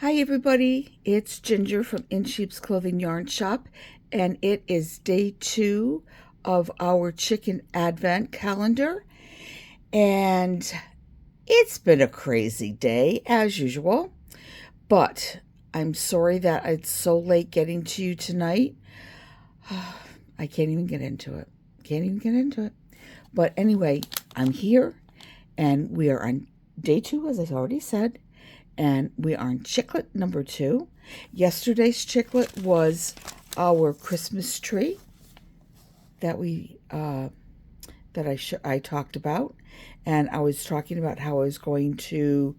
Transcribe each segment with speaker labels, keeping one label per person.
Speaker 1: Hi everybody, it's Ginger from In Sheep's Clothing Yarn Shop, and it is day 2 of our chicken advent calendar, and it's been a crazy day as usual, but I'm sorry that it's so late getting to you tonight. I can't even get into it. But anyway, I'm here, and we are on day 2, as I already said, and we are on Chicklet number 2. Yesterday's Chicklet was our Christmas tree that I talked about, and I was talking about how I was going to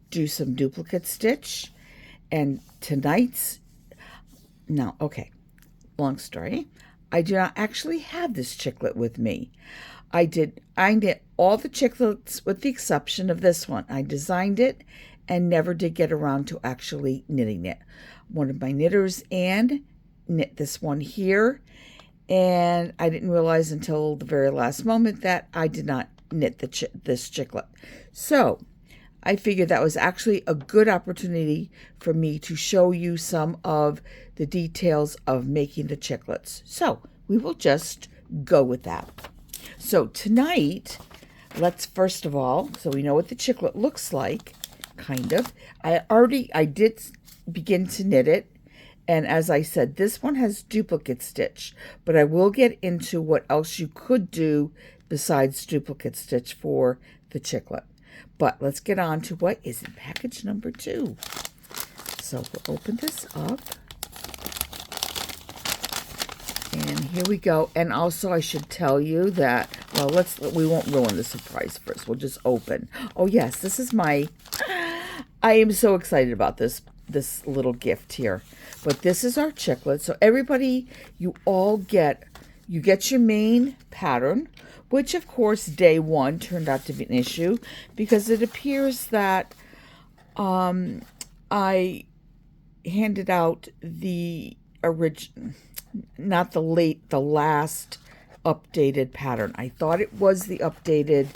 Speaker 1: do some duplicate stitch, and tonight's no, okay, long story. I do not actually have this Chicklet with me. I knit all the Chicklets with the exception of this one. I designed it and never did get around to actually knitting it. One of my knitters, Anne, knit this one here, and I didn't realize until the very last moment that I did not knit this Chicklet. So I figured that was actually a good opportunity for me to show you some of the details of making the Chicklets. So we will just go with that. So tonight, let's first of all, so we know what the Chicklet looks like, kind of. I did begin to knit it, and as I said, this one has duplicate stitch, but I will get into what else you could do besides duplicate stitch for the Chicklet. But let's get on to what is in package number 2. So we'll open this up. And here we go. And also I should tell you that, well, we won't ruin the surprise first. We'll just open. Oh yes, this is I am so excited about this little gift here. But this is our Chicklet. So everybody, you get your main pattern, which of course day 1 turned out to be an issue because it appears that I handed out the original, not the last updated pattern. I thought it was the updated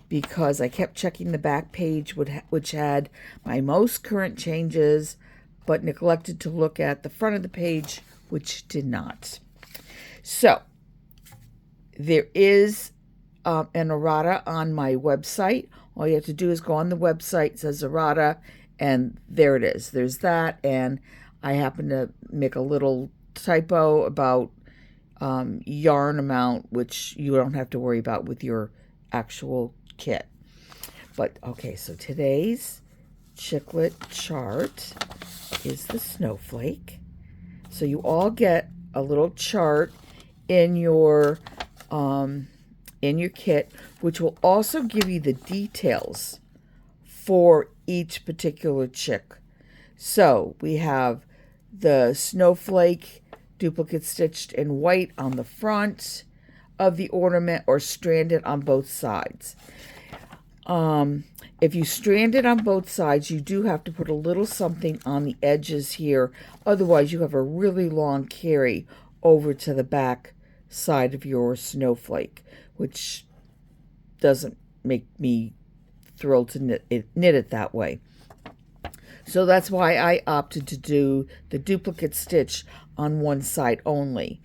Speaker 1: because I kept checking the back page, which had my most current changes, but neglected to look at the front of the page, which did not. So there is an errata on my website. All you have to do is go on the website, it says errata, and there it is. There's that, and I happen to make a little typo about yarn amount, which you don't have to worry about with your actual kit. But okay, so today's Chicklet chart is the snowflake. So you all get a little chart in your kit, which will also give you the details for each particular chick. So we have the snowflake duplicate stitched in white on the front of the ornament or stranded on both sides. If you strand it on both sides, you do have to put a little something on the edges here. Otherwise, you have a really long carry over to the back side of your snowflake, which doesn't make me thrilled to knit it that way. So that's why I opted to do the duplicate stitch on one side only.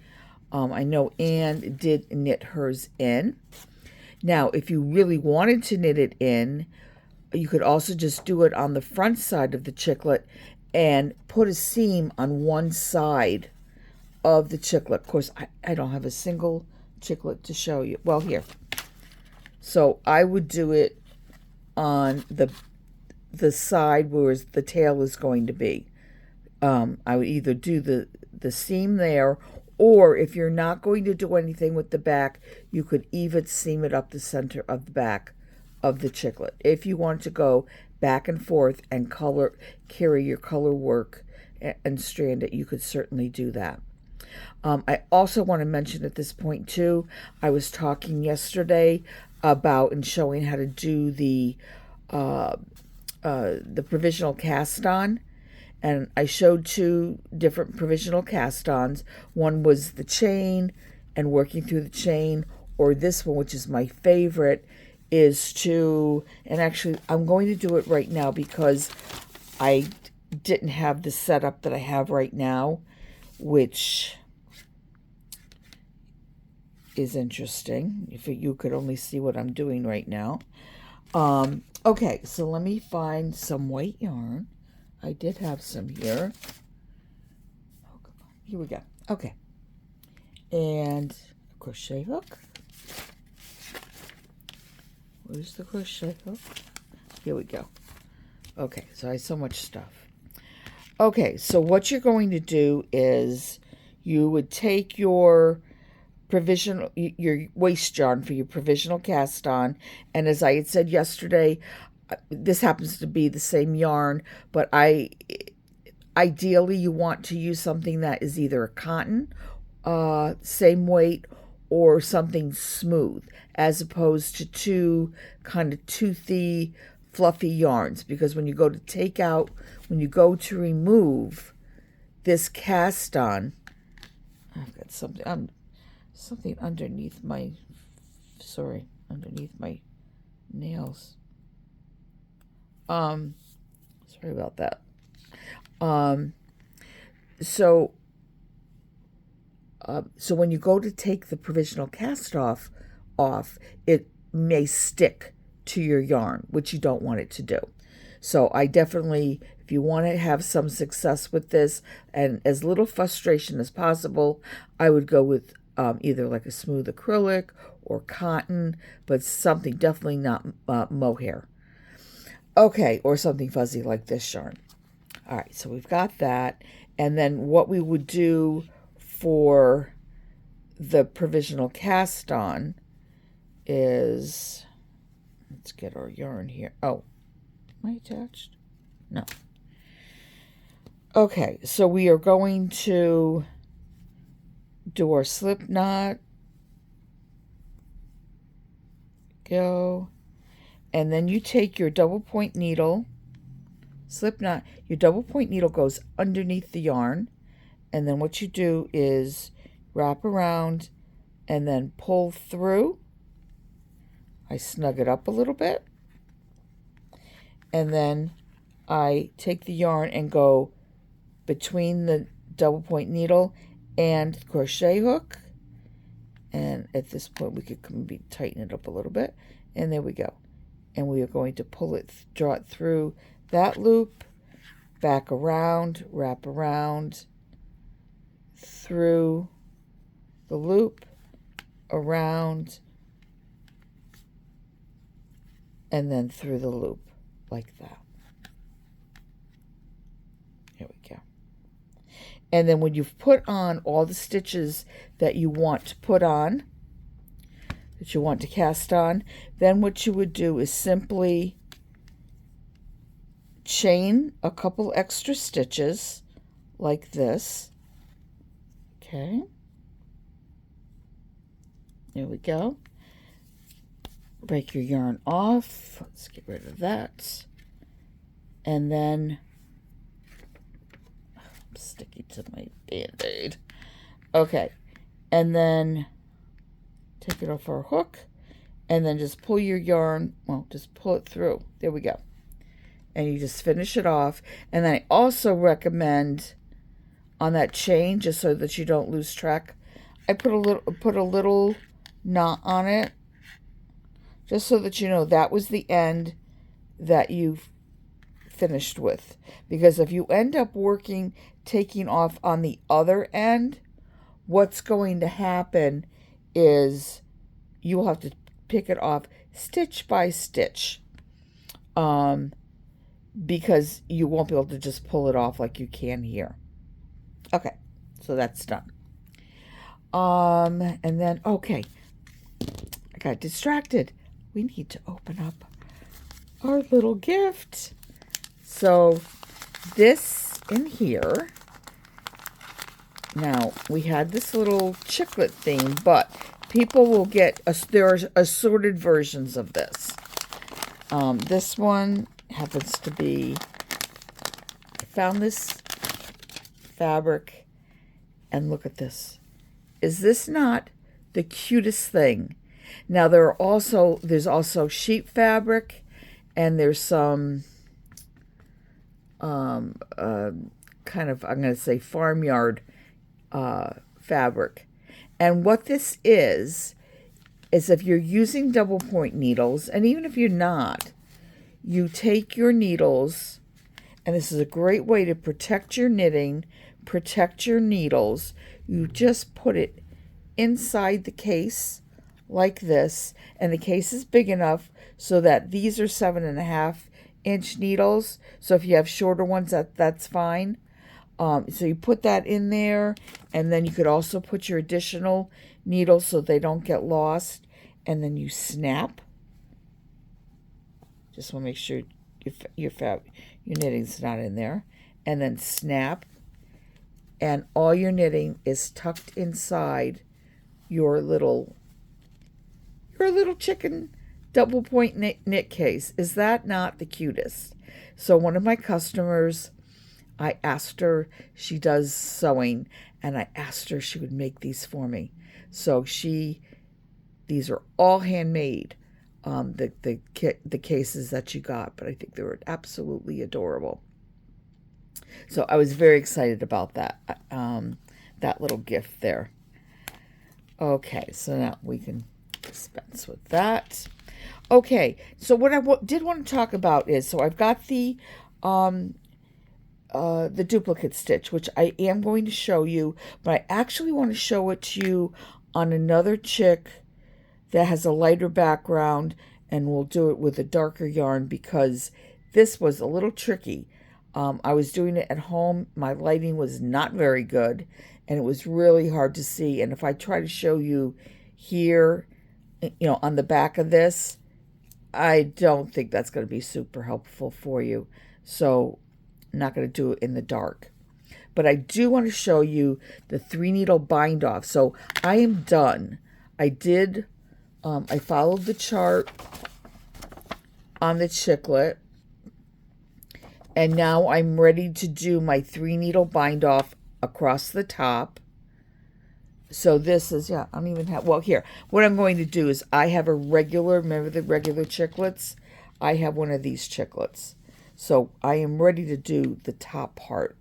Speaker 1: I know Anne did knit hers in. Now, if you really wanted to knit it in, you could also just do it on the front side of the Chicklet and put a seam on one side of the Chicklet. Of course, I don't have a single Chicklet to show you. Well, here. So I would do it on the side where the tail is going to be. I would either do the seam there, or if you're not going to do anything with the back, you could even seam it up the center of the back of the Chicklet. If you want to go back and forth and carry your color work and strand it, you could certainly do that. I also want to mention at this point too, I was talking yesterday about and showing how to do the provisional cast on, and I showed 2 different provisional cast ons. One was the chain and working through the chain, or this one, which is my favorite, is to, and actually I'm going to do it right now because I didn't have the setup that I have right now, which is interesting. If you could only see what I'm doing right now. Okay, so let me find some white yarn. I did have some here. Oh, come on. Here we go. Okay. And a crochet hook. Where's the crochet hook? Here we go. Okay, so I have so much stuff. Okay, so what you're going to do is you would take your provisional, your waste yarn for your provisional cast on, and as I had said yesterday, this happens to be the same yarn, but ideally you want to use something that is either a cotton, same weight, or something smooth, as opposed to two kind of toothy, fluffy yarns, because when you go to remove this cast on, I've got something underneath my nails. Sorry about that. So when you go to take the provisional cast off, it may stick to your yarn, which you don't want it to do. So I definitely, if you want to have some success with this and as little frustration as possible, I would go with either like a smooth acrylic or cotton, but something definitely not mohair. Okay, or something fuzzy like this yarn. All right, so we've got that. And then what we would do for the provisional cast on is, let's get our yarn here. Oh, am I attached? No. Okay, so we are going to do our slip knot. Go. And then you take your double point needle, slip knot, your double point needle goes underneath the yarn, and then what you do is wrap around and then pull through. I snug it up a little bit, and then I take the yarn and go between the double point needle and crochet hook, and at this point we could maybe tighten it up a little bit, and there we go. And we are going to draw it through that loop, back around, wrap around, through the loop, around, and then through the loop, like that. Here we go. And then when you've put on all the stitches that you want to put on, that you want to cast on, then what you would do is simply chain a couple extra stitches like this. Okay. There we go. Break your yarn off. Let's get rid of that. And then, I'm sticky to my Band-Aid. Okay. And then take it off our hook, and then just pull your yarn, well, just pull it through. There we go. And you just finish it off. And then I also recommend on that chain, just so that you don't lose track, I put a little knot on it, just so that you know that was the end that you've finished with. Because if you end up taking off on the other end, what's going to happen is you will have to pick it off stitch by stitch, because you won't be able to just pull it off like you can here. Okay, so that's done. And then, okay, I got distracted. We need to open up our little gift. So this in here, now we had this little chiclet thing, but people will get, there are assorted versions of this. This one happens to be, I found this fabric, and look at this. Is this not the cutest thing? Now there's also sheep fabric, and there's some kind of, I'm going to say, farmyard fabric. And what this is if you're using double point needles, and even if you're not, you take your needles, and this is a great way to protect your knitting, protect your needles. You just put it inside the case like this, and the case is big enough so that these are 7.5-inch needles. So if you have shorter ones, that's fine. So you put that in there, and then you could also put your additional needles so they don't get lost, and then you snap. Just want to make sure your knitting's not in there, and then snap, and all your knitting is tucked inside your little chicken double point knit case. Is that not the cutest? So one of my customers, I asked her, she does sewing, and I asked her if she would make these for me. So these are all handmade, the cases that she got, but I think they were absolutely adorable. So I was very excited about that, that little gift there. Okay, so now we can dispense with that. Okay, so what I did want to talk about is, so I've got the duplicate stitch, which I am going to show you, but I actually want to show it to you on another chick that has a lighter background, and we'll do it with a darker yarn because this was a little tricky. I was doing it at home. My lighting was not very good, and it was really hard to see. And if I try to show you here, on the back of this, I don't think that's going to be super helpful for you. So I'm not going to do it in the dark. But I do want to show you the 3-needle bind off. So I am done. I followed the chart on the chiclet. And now I'm ready to do my 3-needle bind off across the top. So this is, I don't even have, well, here. What I'm going to do is I have remember the regular chiclets? I have one of these chiclets. So I am ready to do the top part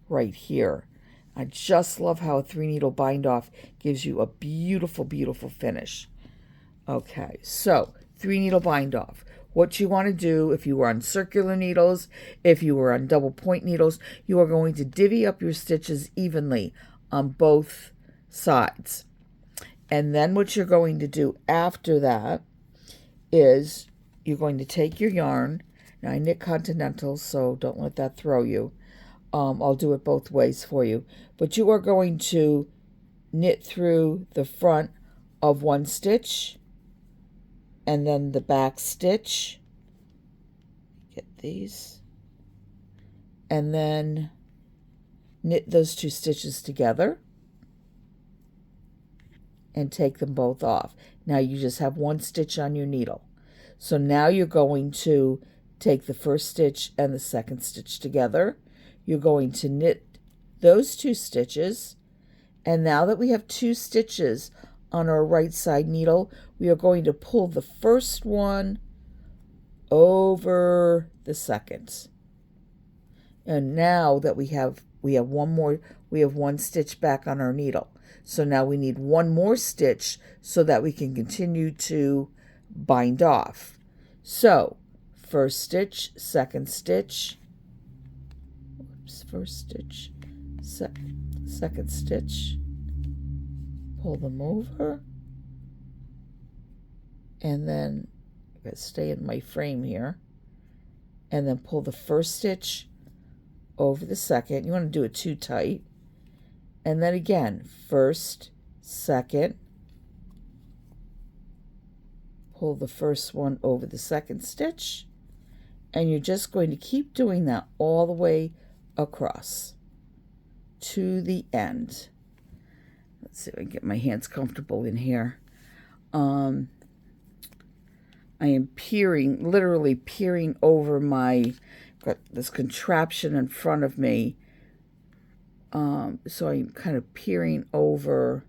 Speaker 1: right here. I just love how a 3-needle bind off gives you a beautiful, beautiful finish. Okay, so 3-needle bind off. What you want to do, if you were on circular needles, if you were on double point needles, you are going to divvy up your stitches evenly on both sides. And then what you're going to do after that is you're going to take your yarn. Now I knit continental, so don't let that throw you. I'll do it both ways for you. But you are going to knit through the front of one stitch, and then the back stitch, get these, and then knit those 2 stitches together and take them both off. Now you just have 1 stitch on your needle. So now you're going to take the first stitch and the second stitch together. You're going to knit those 2 stitches, and now that we have 2 stitches on our right side needle, we are going to pull the first one over the second. And now that we have 1 stitch back on our needle. So now we need 1 more stitch so that we can continue to bind off. So first stitch, second stitch, first stitch, second stitch, pull them over, and then I'm going to stay in my frame here, and then pull the first stitch over the second. You want to do it too tight, and then again, first, second, pull the first one over the second stitch, and you're just going to keep doing that all the way across to the end. Let's see if I can get my hands comfortable in here. I am literally peering over got this contraption in front of me. So I'm kind of peering over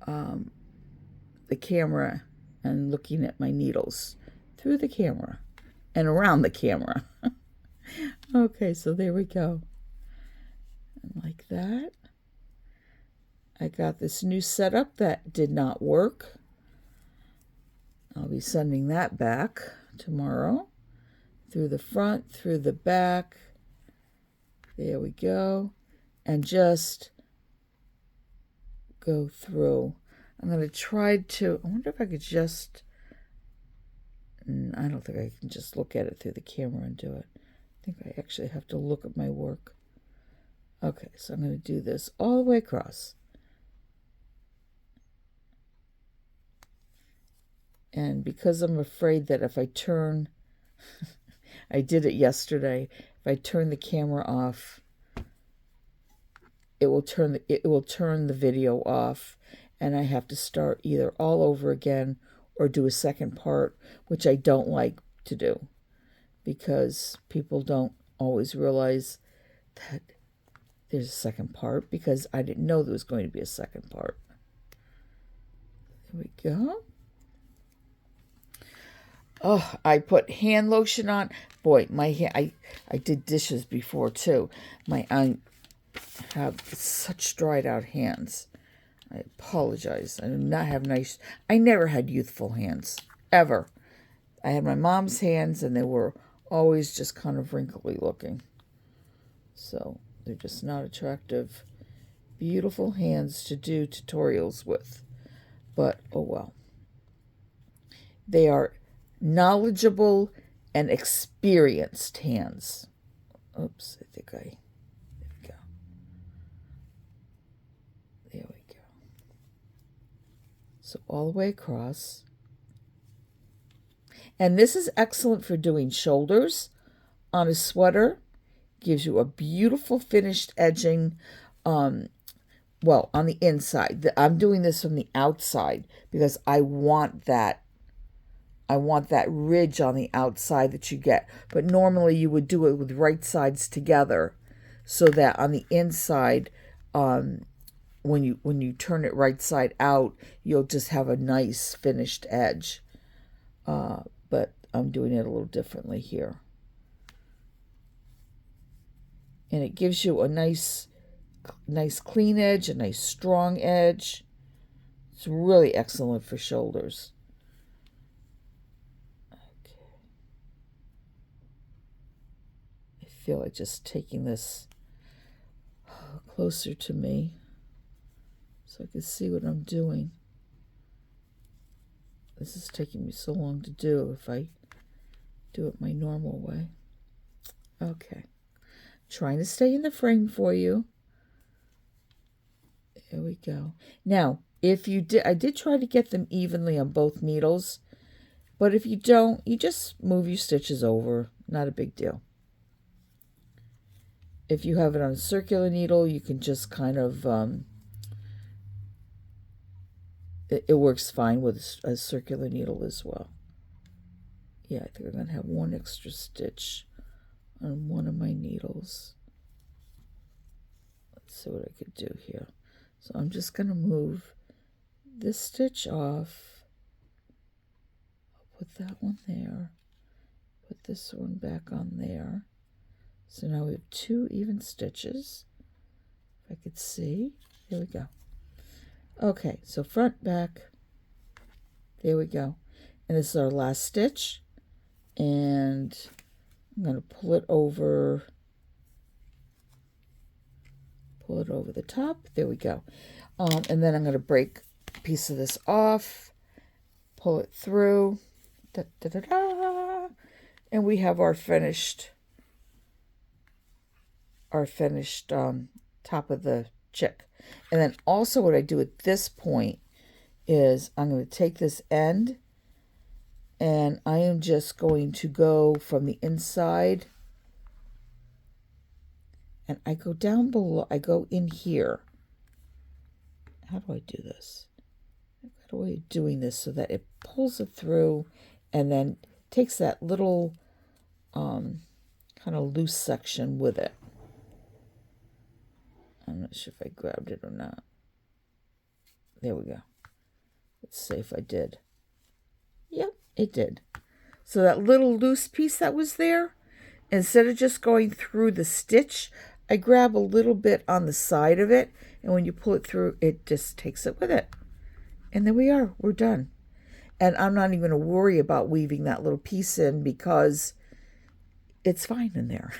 Speaker 1: the camera and looking at my needles through the camera and around the camera. Okay, so there we go. And like that. I got this new setup that did not work. I'll be sending that back tomorrow. Through the front, through the back. There we go. And just go through. I'm going to try to, I wonder if I could just, I don't think I can just look at it through the camera and do it. I think I actually have to look at my work. Okay, so I'm going to do this all the way across. And because I'm afraid that if I turn, I did it yesterday, if I turn the camera off, it will turn the video off, and I have to start either all over again or do a second part, which I don't like to do because people don't always realize that there's a second part, because I didn't know there was going to be a second part. There we go. Oh, I put hand lotion on. Boy, my hand, I did dishes before too. I have such dried out hands. I apologize. I do not have nice, I never had youthful hands, ever. I had my mom's hands and they were always just kind of wrinkly looking. So they're just not attractive, beautiful hands to do tutorials with. But, oh well. They are knowledgeable and experienced hands. Oops, I think there we go. There we go. So all the way across. And this is excellent for doing shoulders on a sweater. Gives you a beautiful finished edging, well, on the inside. I'm doing this from the outside because I want that ridge on the outside that you get. But normally you would do it with right sides together so that on the inside, when you turn it right side out, you'll just have a nice finished edge. But I'm doing it a little differently here. And it gives you a nice clean edge, a nice strong edge. It's really excellent for shoulders. Okay. I feel like just taking this closer to me so I can see what I'm doing. This is taking me so long to do if I do it my normal way. Okay. Trying to stay in the frame for you. There we go. Now, if you did, I did try to get them evenly on both needles, but if you don't, you just move your stitches over. Not a big deal. If you have it on a circular needle, you can just kind of, it works fine with a circular needle as well. Yeah, I think I'm going to have one extra stitch on one of my needles. Let's see what I could do here. So I'm just going to move this stitch off. I'll put that one there. Put this one back on there. So now we have 2 even stitches. If I could see. There we go. Okay, so front, back. There we go. And this is our last stitch. And I'm going to pull it over the top. There we go. And then I'm going to break a piece of this off, pull it through, da, da, da, da, and we have our finished top of the chick. And then also what I do at this point is I'm going to take this end and I am just going to go from the inside and I go down below, I go in here. How do I do this? I've got a way of doing this so that it pulls it through and then takes that little kind of loose section with it. I'm not sure if I grabbed it or not. There we go. Let's see if I did. Yep, it did. So that little loose piece that was there, instead of just going through the stitch, I grab a little bit on the side of it, and when you pull it through, it just takes it with it. And there we are, we're done. And I'm not even going to worry about weaving that little piece in because it's fine in there.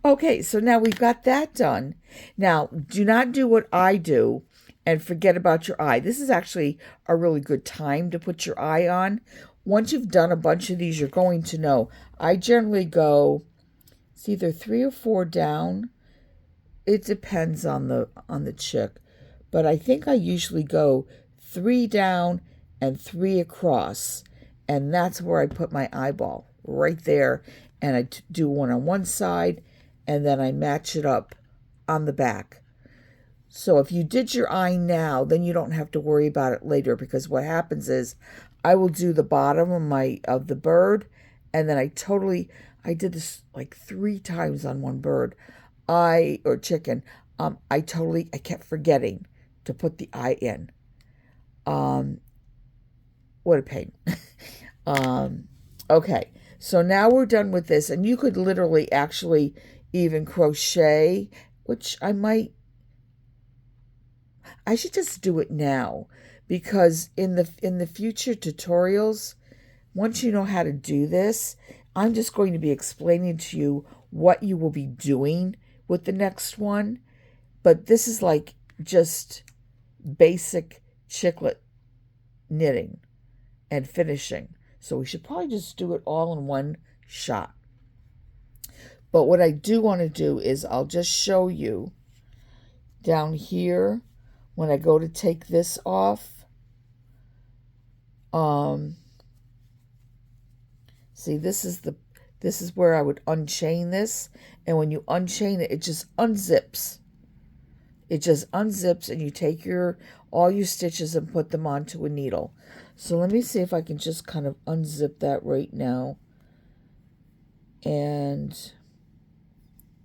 Speaker 1: Okay, so now we've got that done. Now, do not do what I do and forget about your eye. This is actually a really good time to put your eye on. Once you've done a bunch of these, you're going to know. I generally go, it's either 3 or 4 down. It depends on the chick. But I think I usually go 3 down and 3 across. And that's where I put my eyeball, right there. And I do one on one side, and then I match it up on the back. So if you did your eye now, then you don't have to worry about it later, because what happens is I will do the bottom of the bird, and then I did this like 3 times on one bird, or chicken. I kept forgetting to put the eye in. What a pain. Okay, so now we're done with this, and you could literally actually even crochet, which I should just do it now, because in the future tutorials, once you know how to do this, I'm just going to be explaining to you what you will be doing with the next one. But this is like just basic chiclet knitting and finishing. So we should probably just do it all in one shot. But what I do want to do is I'll just show you down here when I go to take this off. See, this is where I would unchain this, and when you unchain it, it just unzips. It just unzips, and you take all your stitches and put them onto a needle. So let me see if I can just kind of unzip that right now. And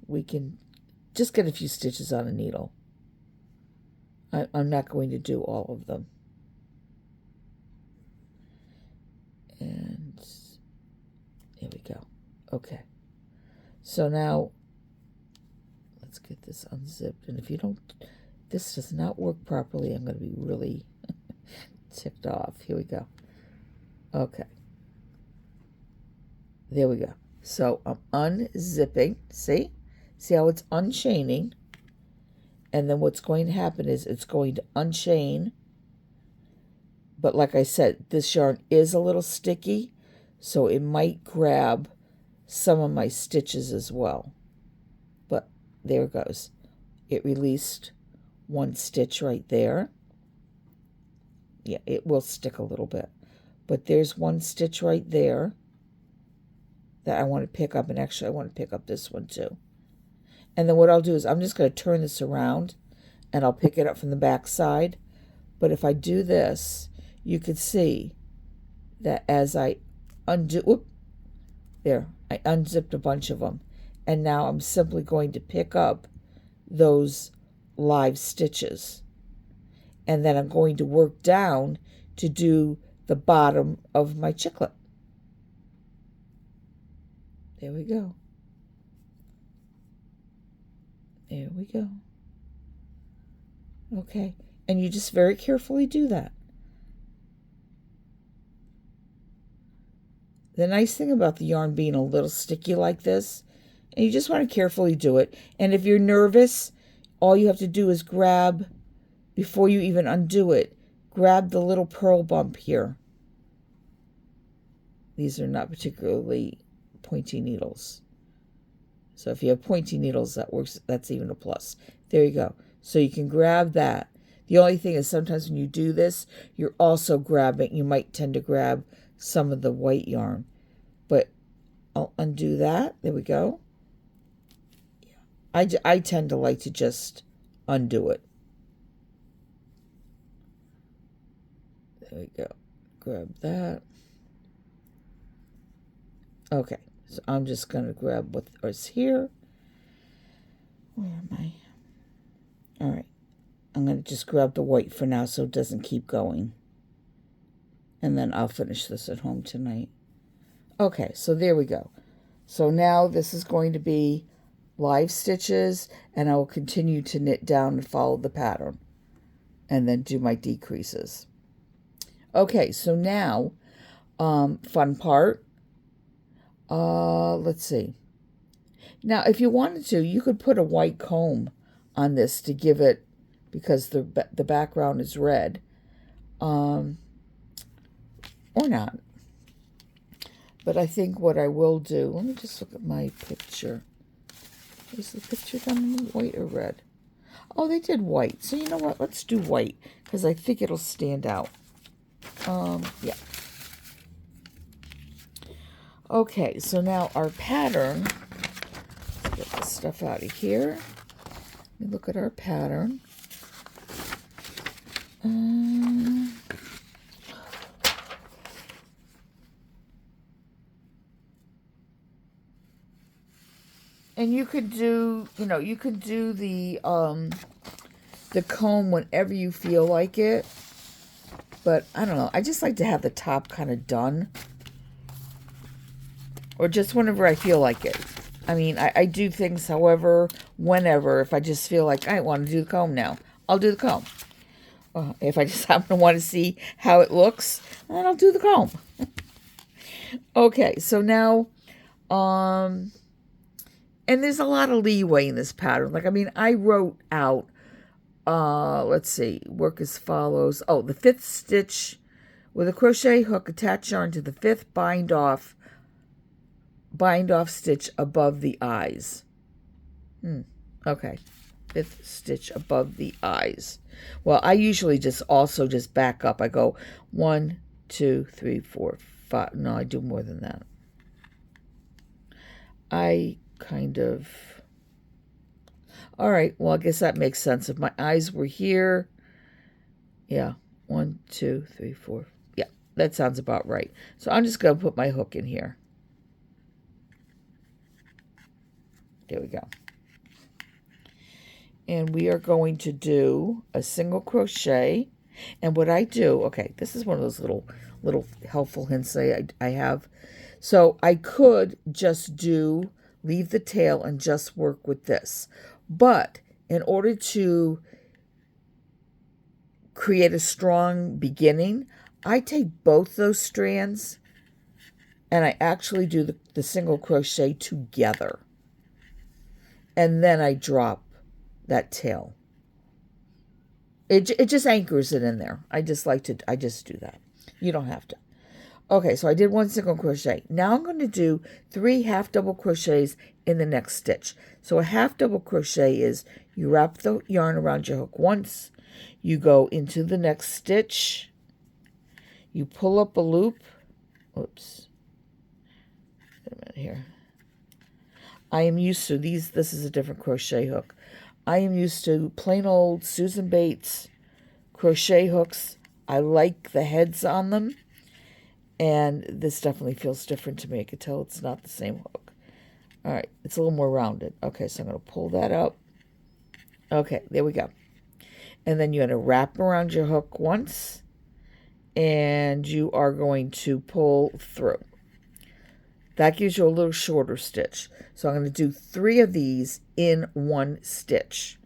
Speaker 1: we can just get a few stitches on a needle. I'm not going to do all of them. And here we go. Okay. So now let's get this unzipped. And if this does not work properly, I'm going to be really ticked off. Here we go. Okay. There we go. So I'm unzipping. See how it's unchaining? And then what's going to happen is it's going to unchain. But like I said, this yarn is a little sticky, so it might grab some of my stitches as well. But there it goes. It released one stitch right there. Yeah, it will stick a little bit. But there's one stitch right there that I want to pick up. And actually, I want to pick up this one too. And then what I'll do is I'm just going to turn this around, and I'll pick it up from the back side. But if I do this, you could see that as I undo, I unzipped a bunch of them. And now I'm simply going to pick up those live stitches. And then I'm going to work down to do the bottom of my chiclet. There we go. There we go. Okay. And you just very carefully do that. The nice thing about the yarn being a little sticky like this, and you just want to carefully do it. And if you're nervous, all you have to do is grab, before you even undo it, grab the little purl bump here. These are not particularly pointy needles. So if you have pointy needles, that works. That's even a plus. There you go. So you can grab that. The only thing is sometimes when you do this, you're also grabbing, you might tend to grab some of the white yarn. But I'll undo that. There we go. I tend to like to just undo it. There we go. Grab that. Okay. So I'm just going to grab what is here. Where am I? All right. I'm going to just grab the white for now so it doesn't keep going. And then I'll finish this at home tonight. Okay, so there we go. So now this is going to be live stitches, and I will continue to knit down and follow the pattern and then do my decreases. Okay, so now, fun part, let's see. Now, if you wanted to, you could put a white comb on this to give it, because the background is red, or not. But I think what I will do, let me just look at my picture. Is the picture done in white or red? Oh, they did white. So you know what? Let's do white, because I think it'll stand out. Yeah. Okay, so now our pattern, let's get this stuff out of here. Let me look at our pattern. And you could do, you could do the comb whenever you feel like it. But I don't know. I just like to have the top kind of done. Or just whenever I feel like it. I mean, I do things however, whenever. If I just feel like I want to do the comb now, I'll do the comb. If I just happen to want to see how it looks, then I'll do the comb. Okay, so now, and there's a lot of leeway in this pattern. Like, I mean, I wrote out, let's see, work as follows. Oh, the 5th stitch with a crochet hook, attach yarn to the 5th bind off stitch above the eyes. Okay, 5th stitch above the eyes. Well, I usually just back up. I go 1, 2, 3, 4, 5. No, I do more than that. All right, well, I guess that makes sense. If my eyes were here, yeah, 1, 2, 3, 4. Yeah, that sounds about right. So I'm just going to put my hook in here. There we go. And we are going to do a single crochet. And what I do, okay, this is one of those little helpful hints I have. So I could just leave the tail and just work with this. But in order to create a strong beginning, I take both those strands and I actually do the single crochet together. And then I drop that tail. It just anchors it in there. I just do that. You don't have to. Okay, so I did 1 single crochet. Now I'm going to do 3 half double crochets in the next stitch. So a half double crochet is you wrap the yarn around your hook once, you go into the next stitch, you pull up a loop. Oops. Wait a minute here. I am used to this is a different crochet hook. I am used to plain old Susan Bates crochet hooks. I like the heads on them. And this definitely feels different to me. I can tell it's not the same hook. All right, it's a little more rounded. Okay, so I'm going to pull that up. Okay, there we go. And then you're going to wrap around your hook once. And you are going to pull through. That gives you a little shorter stitch. So I'm going to do 3 of these in 1 stitch.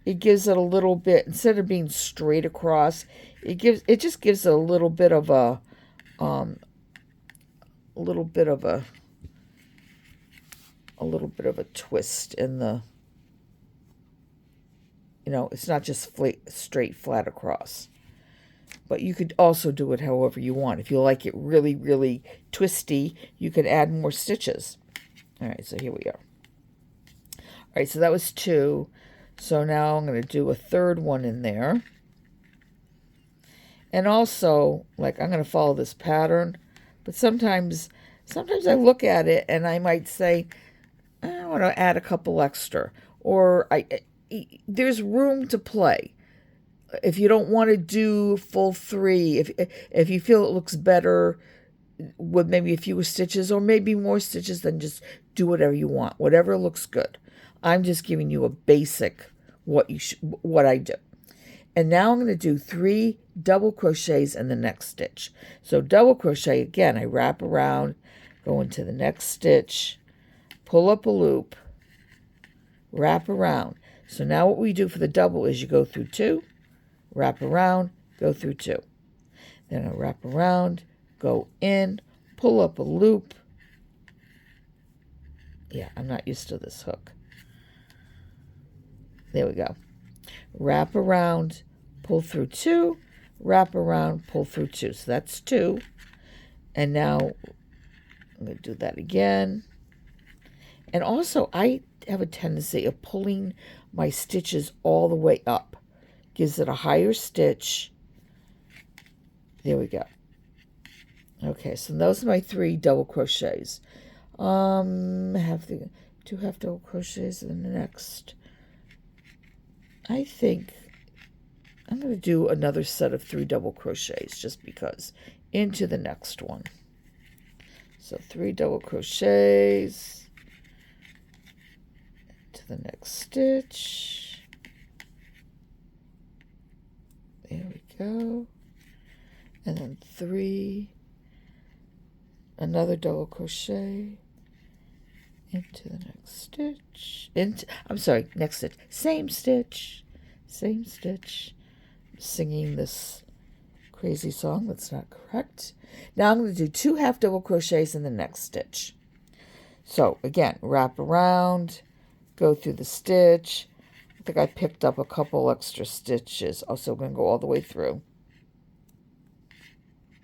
Speaker 1: It gives it a little bit, instead of being straight across, it just gives it a little bit of a twist in the, it's not just straight flat across. But you could also do it however you want. If you like it really, really twisty, you could add more stitches. All right, so here we are. All right, so that was 2. So now I'm going to do a 3rd one in there. And also, like, I'm going to follow this pattern. But sometimes I look at it and I might say, I want to add a couple extra. Or there's room to play. If you don't want to do full 3, if you feel it looks better with maybe a fewer stitches or maybe more stitches, then just do whatever you want, whatever looks good. I'm just giving you a basic what I do. And now I'm going to do 3 double crochets in the next stitch. So double crochet, again, I wrap around, go into the next stitch, pull up a loop, wrap around. So now what we do for the double is you go through 2, wrap around, go through 2. Then I wrap around, go in, pull up a loop. Yeah, I'm not used to this hook. There we go. Wrap around, pull through 2, wrap around, pull through 2. So that's 2. And now I'm going to do that again. And also, I have a tendency of pulling my stitches all the way up. Gives it a higher stitch. There we go. Okay, so those are my 3 double crochets. Have 2 half double crochets in the next. I think I'm going to do another set of 3 double crochets just because. Into the next one. So 3 double crochets. To the next stitch. There we go. And then 3. Another double crochet. Into the next stitch. Next stitch. Same stitch. Same stitch. I'm singing this crazy song that's not correct. Now I'm going to do 2 half double crochets in the next stitch. So again, wrap around, go through the stitch. I think I picked up a couple extra stitches. Also, I'm going to go all the way through.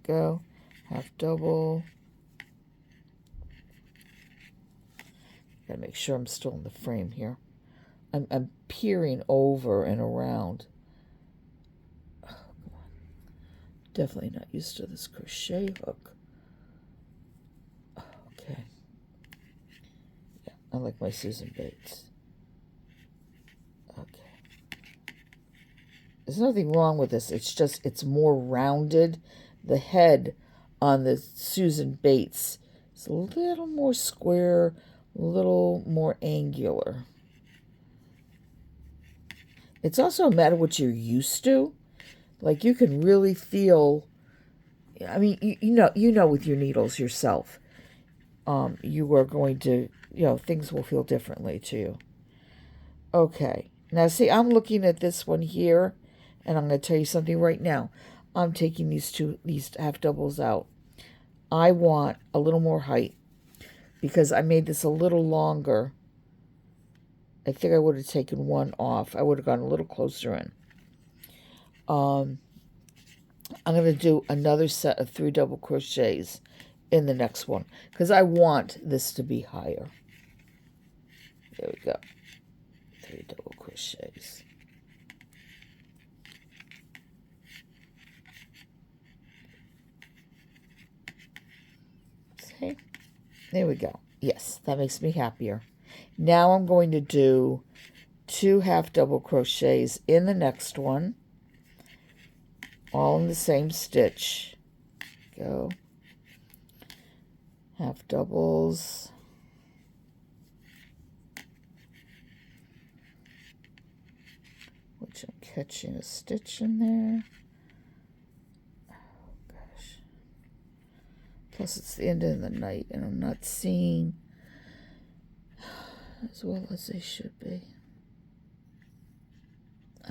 Speaker 1: Go, half double. Gotta make sure I'm still in the frame here. I'm peering over and around. Oh, come on. Definitely not used to this crochet hook. Oh, okay. Yeah, I like my Susan Bates. Okay. There's nothing wrong with this. It's just, it's more rounded. The head on the Susan Bates is a little more square, a little more angular. It's also a matter of what you're used to. Like, you can really feel, I mean, you know with your needles yourself, you are going to, things will feel differently to you. Okay. Now, see, I'm looking at this one here, and I'm going to tell you something right now. I'm taking these half doubles out. I want a little more height because I made this a little longer. I think I would have taken one off. I would have gone a little closer in. I'm going to do another set of 3 double crochets in the next one because I want this to be higher. There we go. 3 double crochets. Okay. There we go. Yes, that makes me happier. Now I'm going to do 2 half double crochets in the next one, all in the same stitch. Go. Half doubles. Which I'm catching a stitch in there. Oh, gosh. Plus it's the end of the night and I'm not seeing as well as I should be.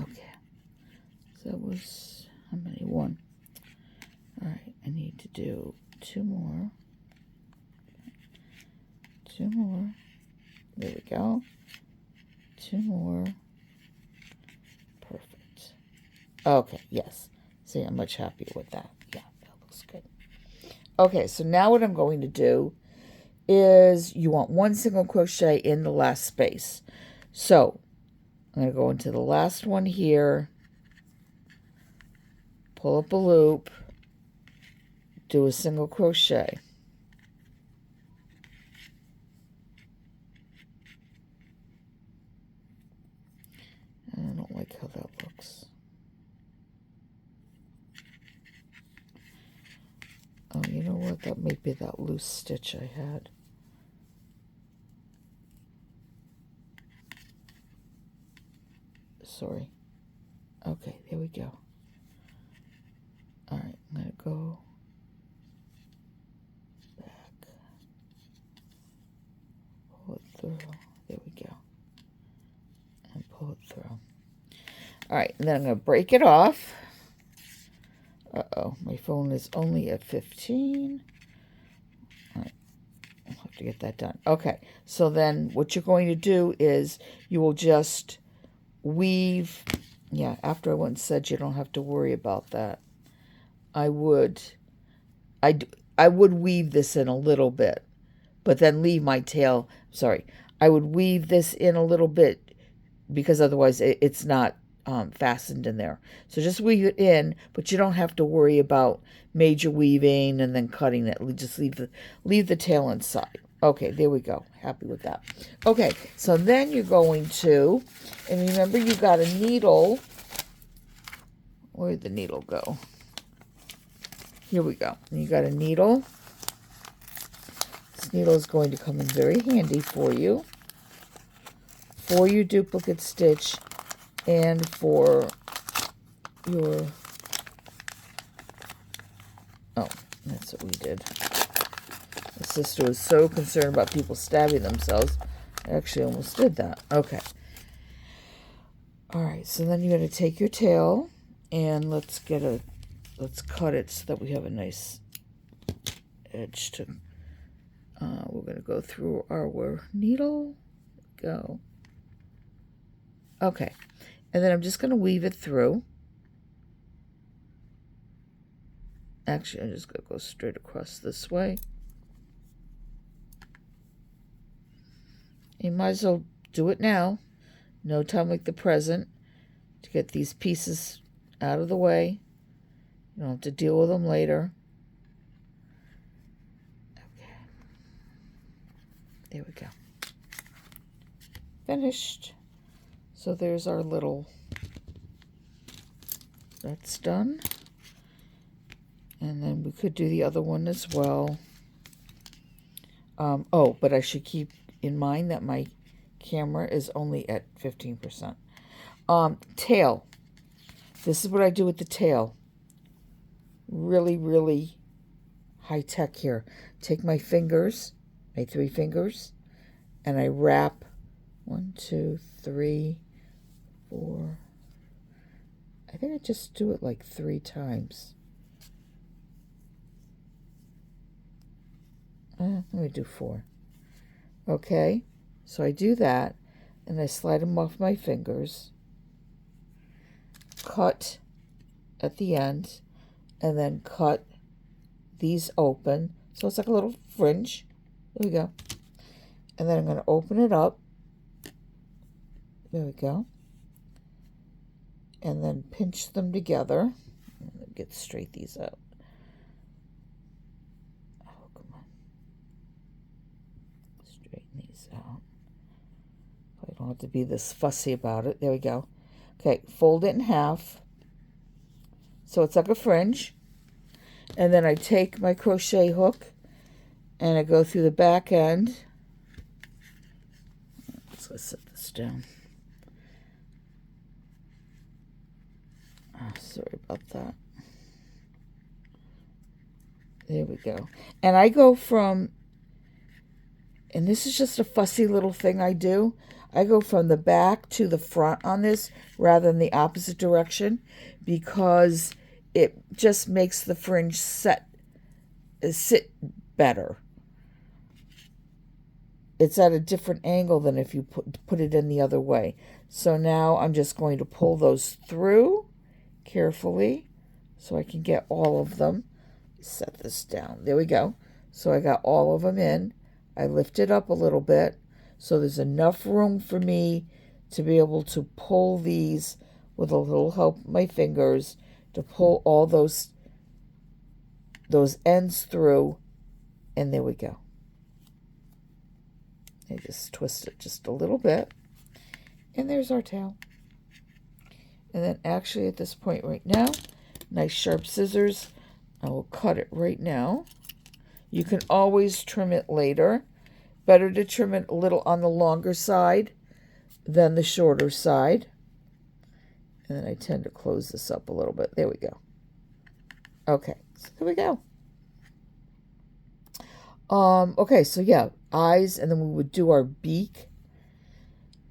Speaker 1: Okay. So that was, how many? 1. All right, I need to do 2 more. 2 more. There we go. 2 more. Perfect. Okay, yes. See, I'm much happier with that. Yeah, that looks good. Okay, so now what I'm going to do is you want 1 single crochet in the last space. So I'm going to go into the last one here, pull up a loop, do a single crochet. And I don't like how that looks. Oh, you know what? That might be that loose stitch I had. Sorry. Okay, there we go. All right, I'm going to go back. through. There we go. And pull it through. All right, and then I'm going to break it off. Uh-oh, my phone is only at 15. All right, I'll have to get that done. Okay, so then what you're going to do is you will just weave. Yeah, after I went and said you don't have to worry about that. I would weave this in a little bit, but then leave my tail. Sorry, I would weave this in a little bit because otherwise it's not fastened in there. So just weave it in, but you don't have to worry about major weaving and then cutting it. Just leave the tail inside. Okay, there we go. Happy with that. Okay, so then you're going to, and remember you got a needle. Where'd the needle go? Here we go. And you got a needle. This needle is going to come in very handy for you, for your duplicate stitch, and for your, oh, that's what we did. My sister was so concerned about people stabbing themselves. I actually almost did that. Okay. All right, so then you're going to take your tail, and let's cut it so that we have a nice edge to, we're going to go through our needle. Go. Okay. And then I'm just going to weave it through. Actually, I'm just going to go straight across this way. You might as well do it now. No time like the present to get these pieces out of the way. You don't have to deal with them later. Okay. There we go. Finished. So there's our little, that's done. And then we could do the other one as well. Oh, but I should keep in mind that my camera is only at 15%. Tail. This is what I do with the tail. Really, really high tech here. Take my fingers, my 3 fingers, and I wrap 1, 2, 3, 4. I think I just do it like 3 times. Let me do 4. Okay, so I do that, and I slide them off my fingers, cut at the end, and then cut these open. So it's like a little fringe. There we go. And then I'm going to open it up. There we go. And then pinch them together. Get straight these out. Oh, come on. Straighten these out. I don't have to be this fussy about it. There we go. Okay, fold it in half. So it's like a fringe. And then I take my crochet hook and I go through the back end. Let's set this down. Oh, sorry about that. There we go. And I go from, and this is just a fussy little thing I do, I go from the back to the front on this rather than the opposite direction because it just makes the fringe sit better. It's at a different angle than if you put it in the other way. So now I'm just going to pull those through carefully so I can get all of them. Set this down. There we go. So I got all of them in. I lift it up a little bit so there's enough room for me to be able to pull these with a little help of my fingers to pull all those ends through, and there we go. I just twist it just a little bit, and there's our tail. And then actually at this point right now, nice sharp scissors, I will cut it right now. You can always trim it later. Better to trim it a little on the longer side than the shorter side. And then I tend to close this up a little bit. There we go. Okay, so there we go. Okay, so yeah, eyes, and then we would do our beak,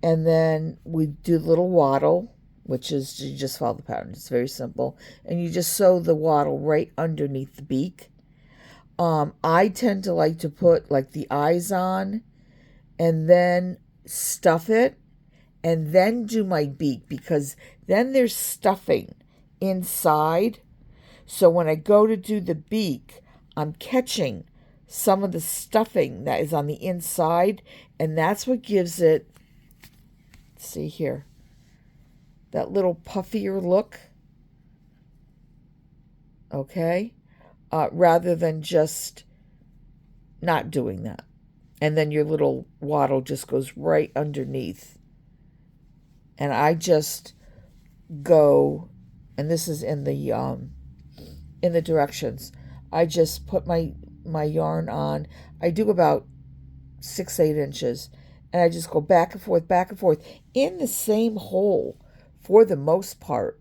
Speaker 1: and then we do the little wattle, which is you just follow the pattern. It's very simple, and you just sew the wattle right underneath the beak. I tend to like to put like the eyes on, and then stuff it, and then do my beak, because then there's stuffing inside. So when I go to do the beak, I'm catching some of the stuffing that is on the inside, and that's what gives it, see here, that little puffier look, okay? Rather than just not doing that. And then your little wattle just goes right underneath. And I just go, and this is in the directions. I just put my yarn on. I do about 6-8 inches, and I just go back and forth in the same hole for the most part.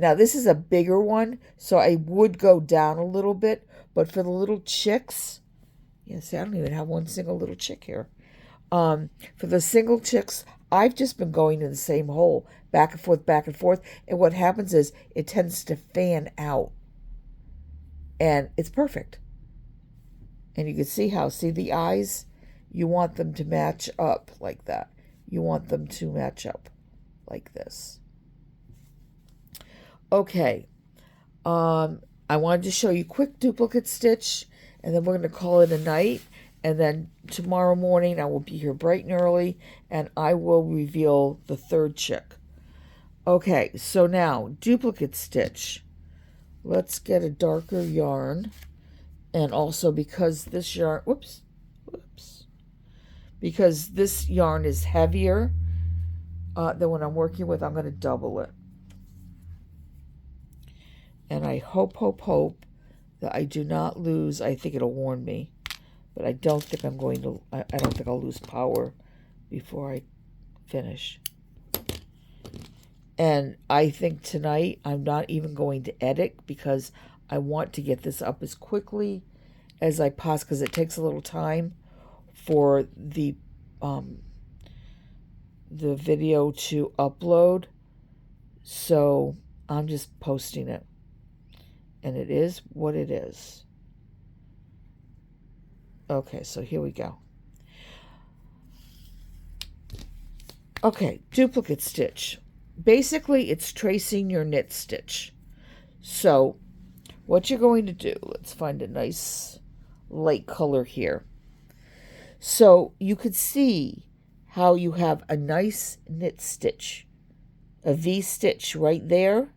Speaker 1: Now this is a bigger one, so I would go down a little bit, but for the little chicks, yeah, see, I don't even have one single little chick here. For the single chicks, I've just been going in the same hole, back and forth, and what happens is it tends to fan out, and it's perfect. And you can see the eyes? You want them to match up like that. You want them to match up like this. Okay, I wanted to show you quick duplicate stitch, and then we're going to call it a night. And then tomorrow morning I will be here bright and early, and I will reveal the third chick. Okay, so now duplicate stitch. Let's get a darker yarn, and also because this yarn, because this yarn is heavier than what I'm working with, I'm going to double it. And I hope that I do not lose. I think it'll warn me, but I don't think I'm going to, I don't think I'll lose power before I finish. And I think tonight I'm not even going to edit, because I want to get this up as quickly as I possibly, because it takes a little time for the video to upload. So I'm just posting it. And it is what it is. Okay, so here we go. Okay, duplicate stitch. Basically, it's tracing your knit stitch. So what you're going to do, let's find a nice light color here. So you could see how you have a nice knit stitch, a V stitch right there.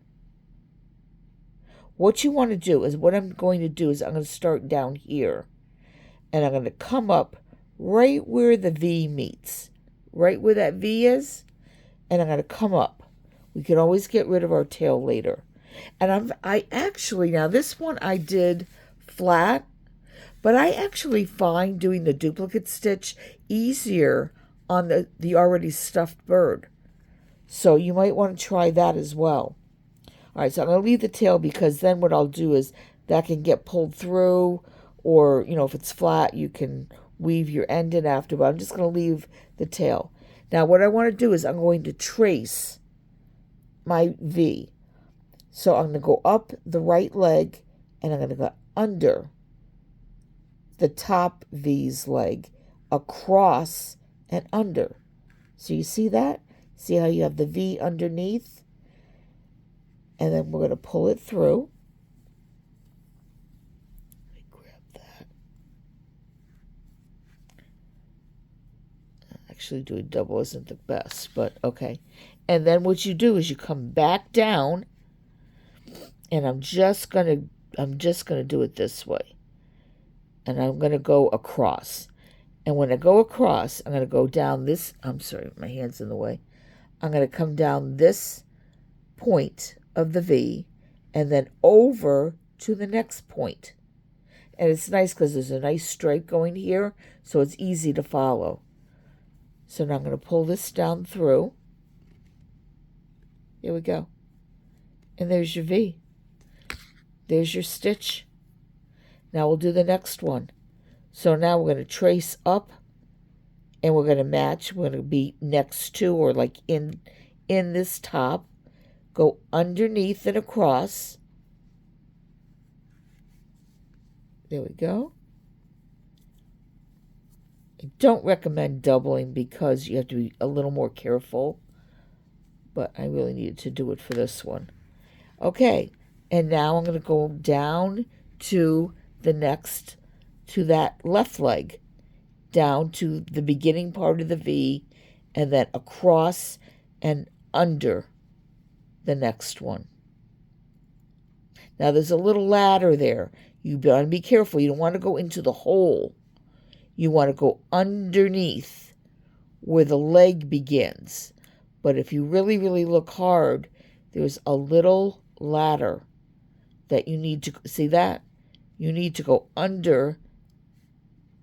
Speaker 1: What you want to do is, what I'm going to do is I'm going to start down here, and I'm going to come up right where the V meets, right where that V is, and I'm going to come up. We can always get rid of our tail later. And I actually, now this one I did flat, but I actually find doing the duplicate stitch easier on the already stuffed bird. So you might want to try that as well. All right, so I'm going to leave the tail, because then what I'll do is that can get pulled through, or, you know, if it's flat, you can weave your end in after, but I'm just going to leave the tail. Now, what I want to do is I'm going to trace my V. So I'm going to go up the right leg, and I'm going to go under the top V's leg, across and under. So you see that? See how you have the V underneath? And then we're going to pull it through. Let me grab that. Actually, doing double isn't the best, but okay. And then what you do is you come back down, and I'm just gonna do it this way. And I'm gonna go across. And when I go across, I'm gonna go down this, I'm sorry, my hand's in the way. I'm gonna come down this point of the V, and then over to the next point. And it's nice because there's a nice stripe going here, so it's easy to follow. So now I'm going to pull this down through. Here we go. And there's your V. There's your stitch. Now we'll do the next one. So now we're going to trace up, and we're going to match. We're going to be next to, or like in this top. Go underneath and across. There we go. I don't recommend doubling because you have to be a little more careful, but I really needed to do it for this one. Okay, and now I'm going to go down to the next, to that left leg, down to the beginning part of the V, and then across and under the next one. Now there's a little ladder there. You want to be careful. You don't want to go into the hole. You want to go underneath where the leg begins. But if you really, really look hard, there's a little ladder that you need to, see that? You need to go under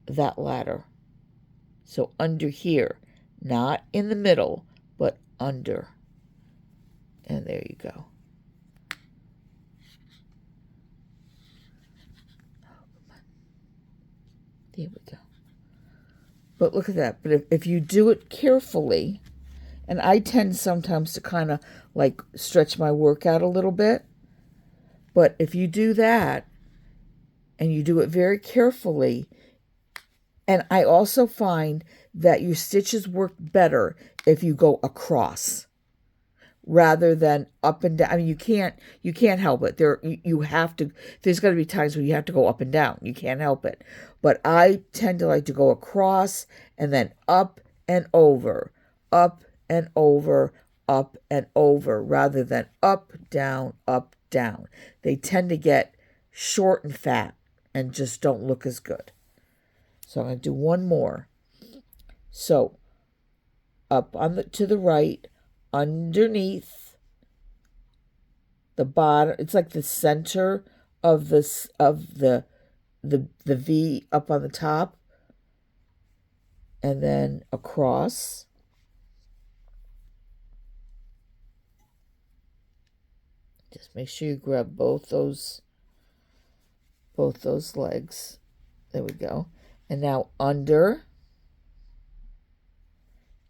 Speaker 1: that ladder. So under here, not in the middle, but under. And there you go. There we go. But look at that. But if you do it carefully, and I tend sometimes to kind of like stretch my work out a little bit, but if you do that, and you do it very carefully, and I also find that your stitches work better if you go across rather than up and down. I mean, you can't help it. You have to, there's got to be times where you have to go up and down. You can't help it. But I tend to like to go across and then up and over, up and over, up and over, rather than up, down, up, down. They tend to get short and fat and just don't look as good. So I'm going to do one more. So up on the, to the right, underneath the bottom, it's like the center of this, of the V up on the top, and then across. Just make sure you grab both those legs. There we go. And now under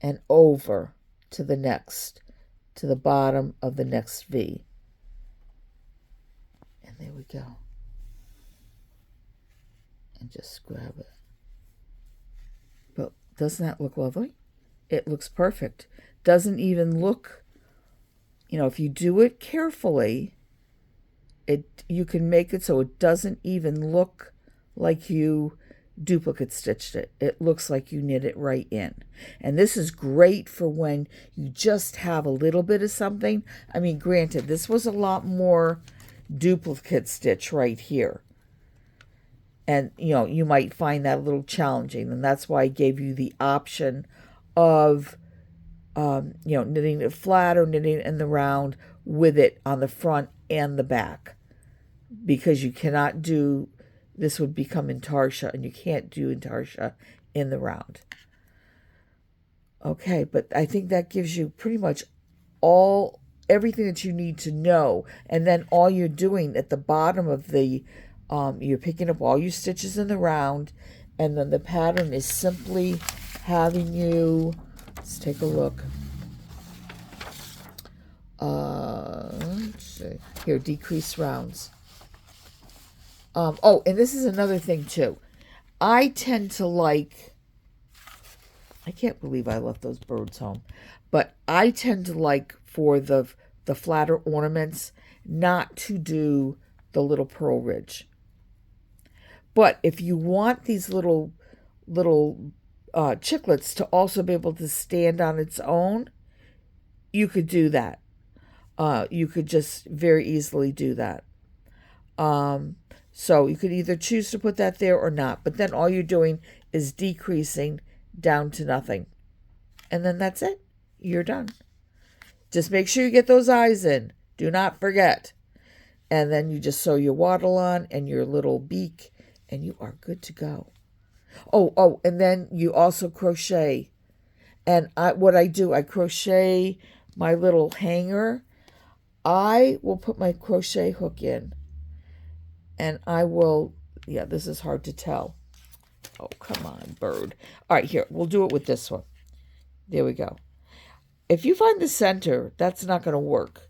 Speaker 1: and over to the next, to the bottom of the next V. And there we go. And just grab it. But doesn't that look lovely? It looks perfect. Doesn't even look, if you do it carefully, you can make it so it doesn't even look like you duplicate stitched it. It looks like you knit it right in. And this is great for when you just have a little bit of something. I mean, granted, this was a lot more duplicate stitch right here. And, you might find that a little challenging. And that's why I gave you the option of, knitting it flat or knitting it in the round with it on the front and the back. Because you cannot do, this would become intarsia, and you can't do intarsia in the round. Okay, but I think that gives you pretty much everything that you need to know. And then all you're doing at the bottom of the, you're picking up all your stitches in the round, and then the pattern is simply having you, let's take a look. Let's see. Here, decrease rounds. And this is another thing too. I tend to like, I can't believe I left those birds home, but I tend to like for the flatter ornaments not to do the little purl ridge. But if you want these little chicklets to also be able to stand on its own, you could do that. You could just very easily do that. So you could either choose to put that there or not, but then all you're doing is decreasing down to nothing. And then that's it. You're done. Just make sure you get those eyes in. Do not forget. And then you just sew your wattle on and your little beak, and you are good to go. Oh, and then you also crochet. And what I do, I crochet my little hanger. I will put my crochet hook in, and I will Yeah, this is hard to tell. Oh, come on, bird. All right, here, we'll do it with this one. There we go. If you find the center, that's not going to work.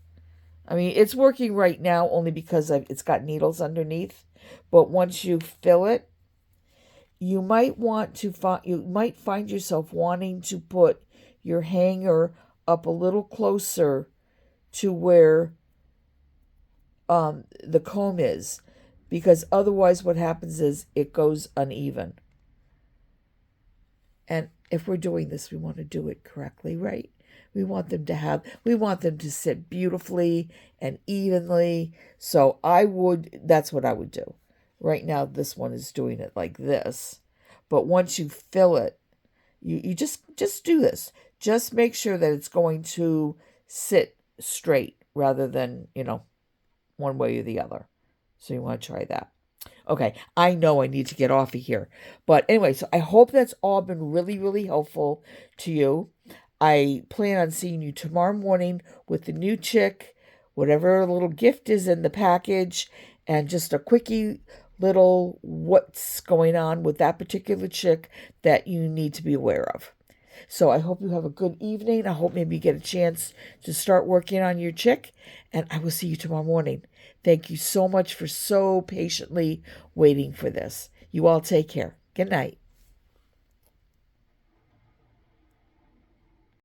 Speaker 1: I mean, it's working right now only because it's got needles underneath. But once you fill it, you might find yourself wanting to put your hanger up a little closer to where the comb is, because otherwise what happens is it goes uneven. And if we're doing this, we want to do it correctly, right? We want them to sit beautifully and evenly. So that's what I would do. Right now, this one is doing it like this. But once you fill it, you just do this. Just make sure that it's going to sit straight rather than, one way or the other. So you want to try that. Okay, I know I need to get off of here. But anyway, so I hope that's all been really, really helpful to you. I plan on seeing you tomorrow morning with the new chick, whatever little gift is in the package, and just a quickie little what's going on with that particular chick that you need to be aware of. So I hope you have a good evening. I hope maybe you get a chance to start working on your chick, and I will see you tomorrow morning. Thank you so much for so patiently waiting for this. You all take care. Good night.